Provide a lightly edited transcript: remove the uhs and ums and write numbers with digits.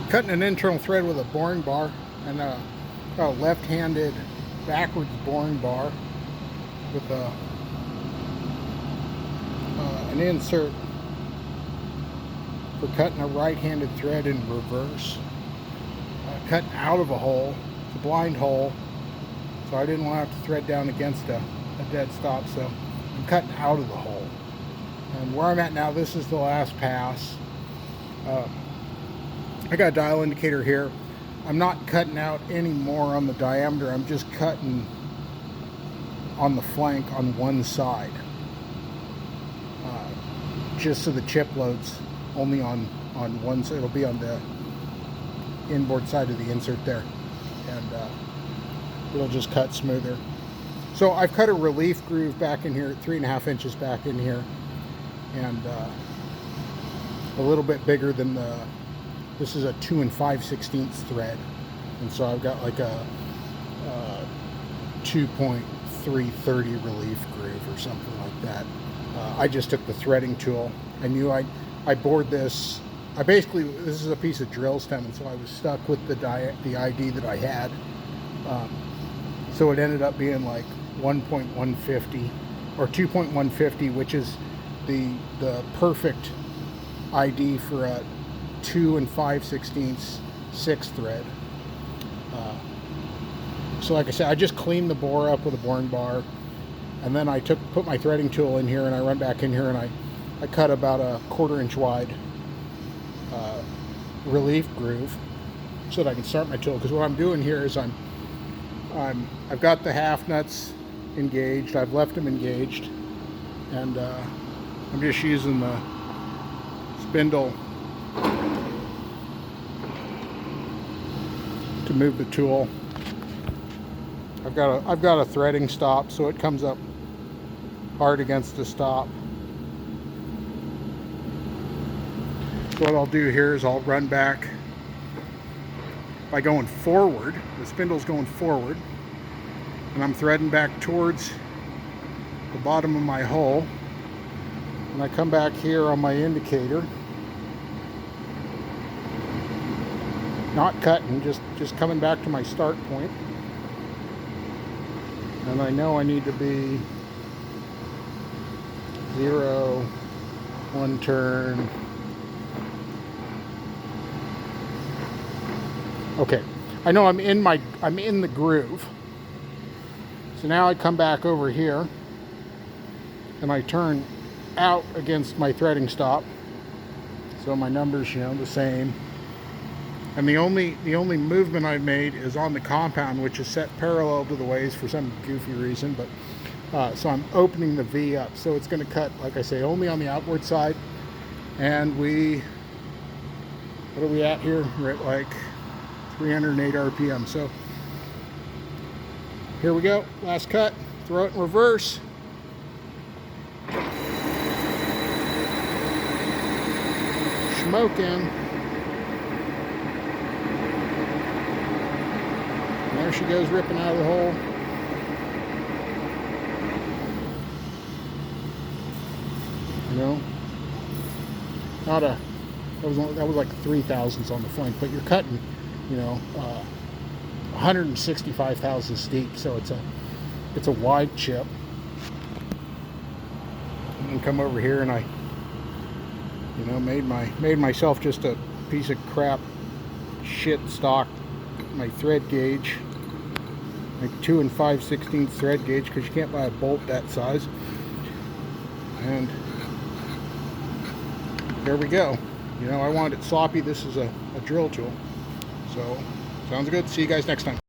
Cutting an internal thread with a boring bar and a left-handed backwards boring bar with an insert for cutting a right-handed thread in reverse. Cutting out of a hole, it's a blind hole, so I didn't want to have to thread down against a dead stop, so I'm cutting out of the hole. And where I'm at now, this is the last pass. I got a dial indicator here. I'm not cutting out any more on the diameter. I'm just cutting on the flank on one side, just so the chip loads only on one side. It'll be on the inboard side of the insert there, and it'll just cut smoother. So I've cut a relief groove back in here, 3.5 inches back in here, and a little bit bigger than this is a 2 5/16 thread, and so I've got like a 2.330 relief groove or something like that. I just took the threading tool. I knew I bored this. This is a piece of drill stem, and so I was stuck with the ID that I had. So it ended up being like 1.150 or 2.150, which is the perfect ID for a 2 5/16 6 thread. So like I said, I just cleaned the bore up with a boring bar, and then I put my threading tool in here, and I run back in here, and I cut about a 1/4 inch wide relief groove so that I can start my tool. Because what I'm doing here is I've got the half nuts engaged, I've left them engaged, and I'm just using the spindle to move the tool. I've got a threading stop, so it comes up hard against the stop. So what I'll do here is I'll run back by going forward. The spindle's going forward, and I'm threading back towards the bottom of my hole, and I come back here on my indicator, not cutting, just coming back to my start point, and I know I need to be 0, 1 turn. Okay, I know I'm in the groove. So now I come back over here and I turn out against my threading stop. So my numbers, the same. And the only movement I've made is on the compound, which is set parallel to the ways for some goofy reason. But so I'm opening the V up, so it's going to cut, like I say, only on the outward side. And what are we at here? We're at like 308 RPM. So here we go, last cut, throw it in reverse. Smoking. And there she goes, ripping out of the hole. That was like 3 thousandths on the flank, but you're cutting 165 thousandths deep, so it's a wide chip. And come over here, and I made myself just a piece of crap shit stock, my thread gauge, like 2 5/16 thread gauge, because you can't buy a bolt that size. And there we go. I wanted it sloppy. This is a drill tool. So, sounds good. See you guys next time.